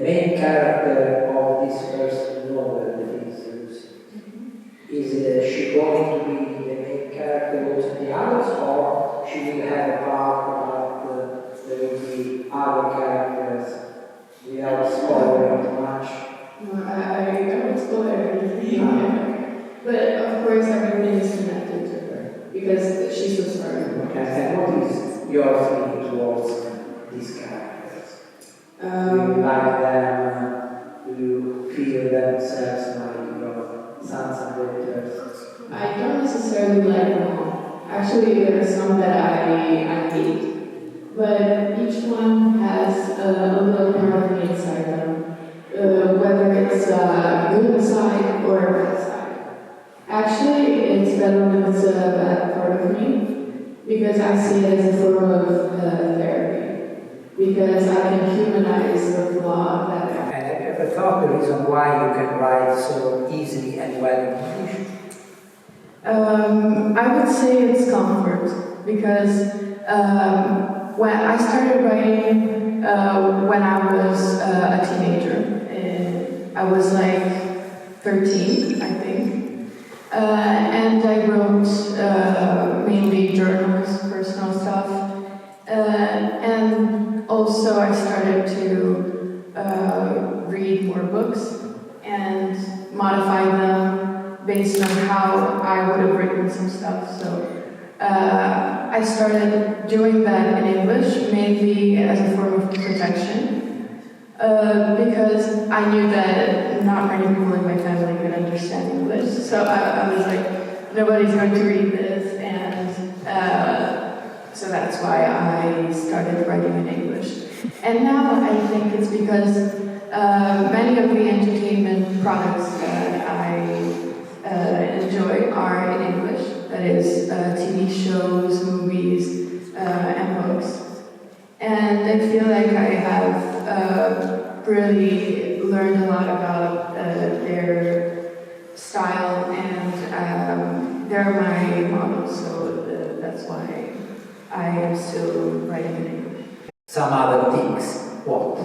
main character of this first novel that is Lucy, is she going to be the main character also in the others, or she will have a part about there will be other characters without spoiling too much? No, I won't spoil everything. But of course, everything is connected to her because she's the story. Okay, and what is your feeling towards these characters? Do you like them? Do you feel themselves like your sons and daughters? I don't necessarily like them all. Actually, there are some that I hate. But each one has a little part of me inside them. Whether it's a good side or a bad side. Actually, it's better when it's a bad part of me, because I see it as a form of therapy. Because I can humanize the flaw that I have. And have you ever thought the reason why you can write so easily and well in English? I would say it's comfort, because when I started writing when I was a teenager. I was like 13, I think. And I wrote mainly journals, personal stuff. And also I started to read more books and modify them based on how I would have written some stuff. So I started doing that in English, mainly as a form of protection. Because I knew that not many people in my family could understand English, so I was like, nobody's going to read this, and so that's why I started writing in English. And now I think it's because many of the entertainment products that I enjoy are in English, that is TV shows, movies, and books. And I feel like I have really learned a lot about their style, and they're my models, so that's why I am still writing in English. Some other things, what?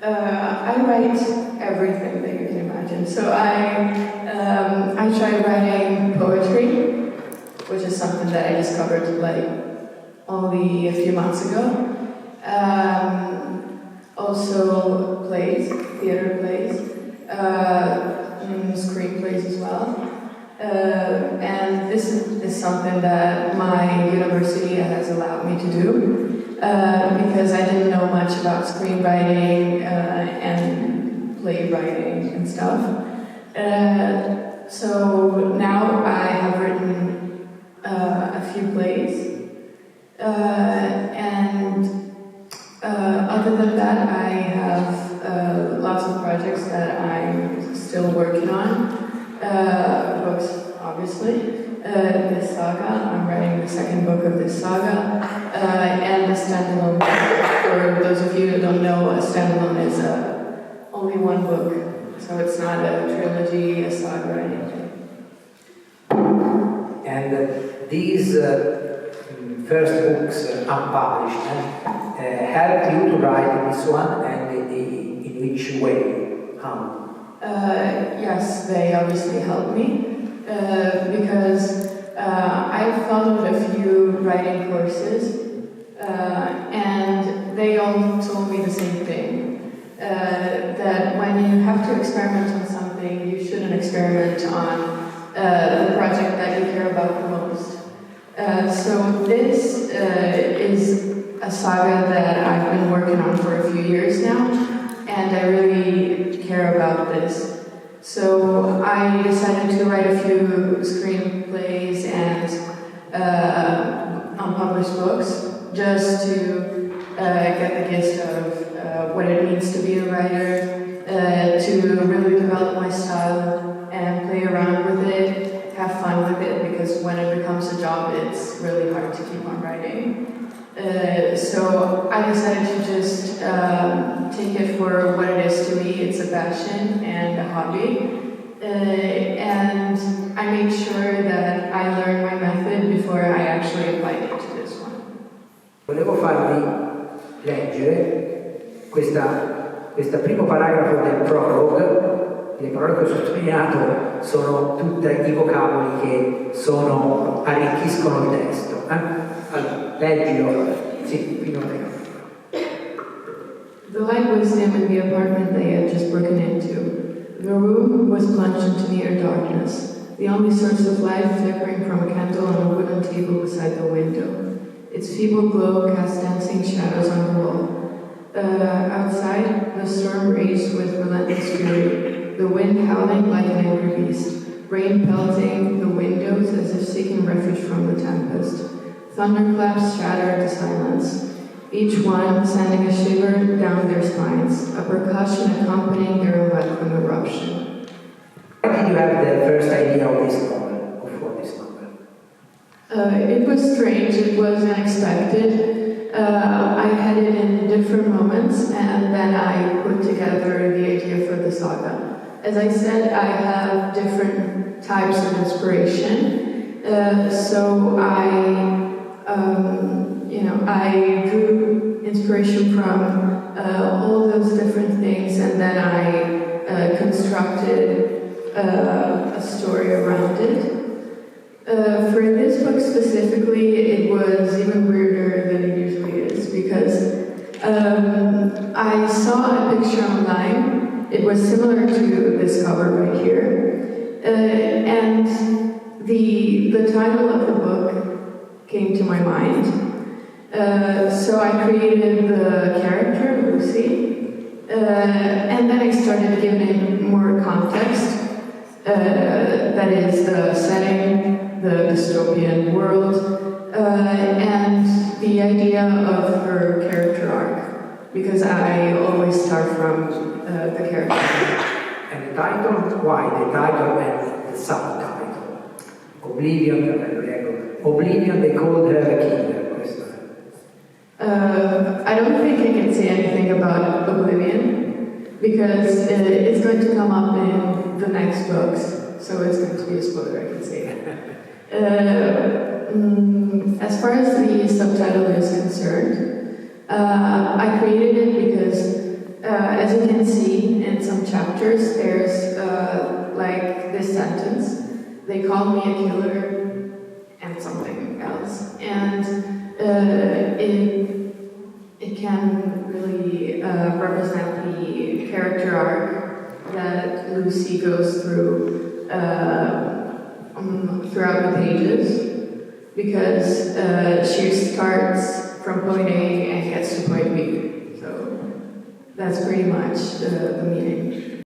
I write everything that you can imagine. So I tried writing poetry, which is something that I discovered like only a few months ago. Also plays, theater plays, screenplays as well. And this is something that my university has allowed me to do, because I didn't know much about screenwriting and playwriting and stuff. So now I have written a few plays, and other than that, I have lots of projects that I'm still working on. Books, obviously. This saga, I'm writing the second book of this saga, and a standalone book. For those of you who don't know, a standalone is only one book, so it's not a trilogy, a saga, or anything. And these first books, unpublished, help you to write this one, and in which way? How? Yes, they obviously help me, because I followed a few writing courses, and they all told me the same thing, that when you have to experiment on something, you shouldn't experiment on the project that you care about the most. So this is a saga that I've been working on for a few years now, and I really care about this. So I decided to write a few screenplays and unpublished books, just to get the gist of what it means to be a writer, to really develop my style and play around with it, have fun with it, because when it becomes a job, it's really hard to keep on writing. So I decided to just take it for what it is to me. It's a passion and a hobby. And I made sure that I learned my method before I actually applied it to this one. Volevo farvi leggere questa questo primo paragrafo del prologue, le parole che ho sottolineato sono tutti i vocaboli che arricchiscono il testo. Allora, leggilo, sì, fino a te. The light was dim in the apartment they had just broken into. The room was plunged into near darkness, the only source of light flickering from a candle on a wooden table beside the window. Its feeble glow cast dancing shadows on the wall. Outside, the storm raged with relentless fury, the wind howling like an angry beast, rain pelting the windows as if seeking refuge from the tempest. Thunderclaps shattered the silence, each one sending a shiver down their spines, a percussion accompanying their electric eruption. How did you have the first idea of this novel, or for this novel? It was strange, it was unexpected. I had it in different moments, and then I put together the idea for the saga. As I said, I have different types of inspiration, so I drew inspiration from all those different things, and then I constructed a story around it. For this book specifically, it was even weirder than it usually is, because I saw a picture online. It was similar to this cover right here, and the title of the book came to my mind. So I created the character, Lucy, and then I started giving it more context. That is the setting, the dystopian world, and the idea of her character arc, because I always start from the character. And the title, why? The title and the subtitle. Oblivion, they called her a killer. I don't think I can say anything about Oblivion, because it's going to come up in the next books, so it's going to be a spoiler, I can say that. As far as the subtitle is concerned, I created it because, as you can see in some chapters, there's like this sentence: they called me a killer and something else, and it can really represent the character arc that Lucy goes through throughout the pages, because she starts from point A and gets to point B. So that's pretty much the meaning.